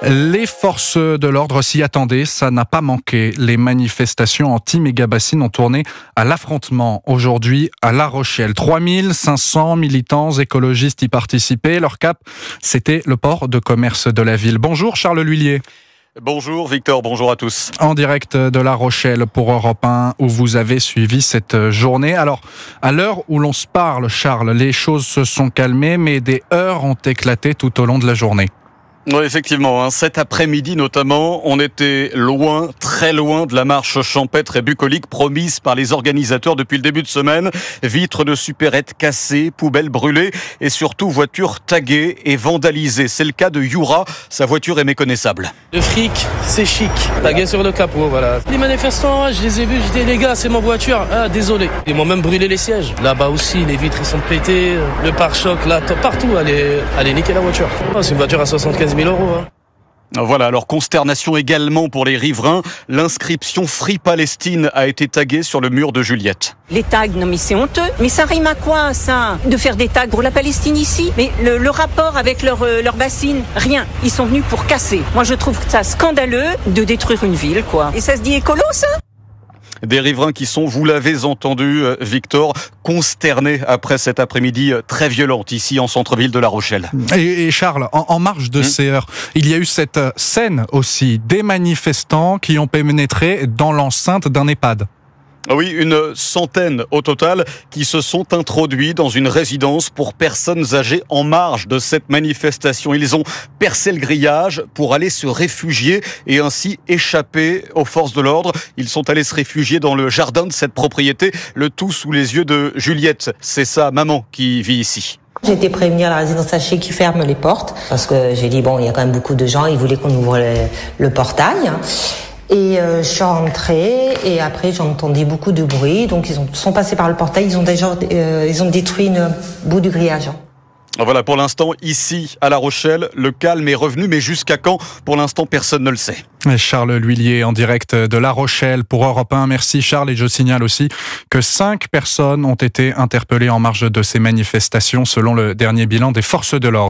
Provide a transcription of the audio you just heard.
Les forces de l'ordre s'y attendaient, ça n'a pas manqué. Les manifestations anti-méga-bassines ont tourné à l'affrontement aujourd'hui à La Rochelle. 3500 militants écologistes y participaient. Leur cap, c'était le port de commerce de la ville. Bonjour Charles L'Huillier. Bonjour Victor, bonjour à tous. En direct de La Rochelle pour Europe 1, où vous avez suivi cette journée. Alors, à l'heure où l'on se parle, Charles, les choses se sont calmées, mais des heurts ont éclaté tout au long de la journée. Oui, effectivement, cet après-midi notamment, on était loin, très loin de la marche champêtre et bucolique promise par les organisateurs depuis le début de semaine. Vitres de supérettes cassées, poubelles brûlées et surtout voitures taguées et vandalisées. C'est le cas de Yura, sa voiture est méconnaissable. Le fric, c'est chic, tagué sur le capot, voilà. Les manifestants, je les ai vus, je dis les gars, c'est ma voiture, désolé. Ils m'ont même brûlé les sièges. Là-bas aussi, les vitres ils sont pétées, le pare-choc, là, partout, allez niquer la voiture. C'est une voiture à 75 000 euros. Voilà, alors consternation également pour les riverains. L'inscription Free Palestine a été taguée sur le mur de Juliette. Les tags, non mais c'est honteux. Mais ça rime à quoi ça? De faire des tags pour la Palestine ici? Mais le rapport avec leur bassine, rien. Ils sont venus pour casser. Moi je trouve ça scandaleux de détruire une ville, quoi. Et ça se dit écolo, ça? Des riverains qui sont, vous l'avez entendu, Victor, consternés après cet après-midi très violente ici en centre-ville de La Rochelle. Et Charles, en marge de ces heures, il y a eu cette scène aussi, des manifestants qui ont pénétré dans l'enceinte d'un EHPAD. Oui, une centaine au total qui se sont introduits dans une résidence pour personnes âgées en marge de cette manifestation. Ils ont percé le grillage pour aller se réfugier et ainsi échapper aux forces de l'ordre. Ils sont allés se réfugier dans le jardin de cette propriété, le tout sous les yeux de Juliette. C'est sa maman qui vit ici. J'ai été prévenir la résidence Haché qui ferme les portes parce que j'ai dit bon, il y a quand même beaucoup de gens, ils voulaient qu'on ouvre le portail. Et je suis rentrée et après j'entendais beaucoup de bruit, donc ils sont passés par le portail, ils ont détruit une bout du grillage. Voilà, pour l'instant, ici, à La Rochelle, le calme est revenu, mais jusqu'à quand? Pour l'instant, personne ne le sait. Charles L'Huillier, en direct de La Rochelle pour Europe 1. Merci Charles, et je signale aussi que 5 personnes ont été interpellées en marge de ces manifestations, selon le dernier bilan des forces de l'ordre.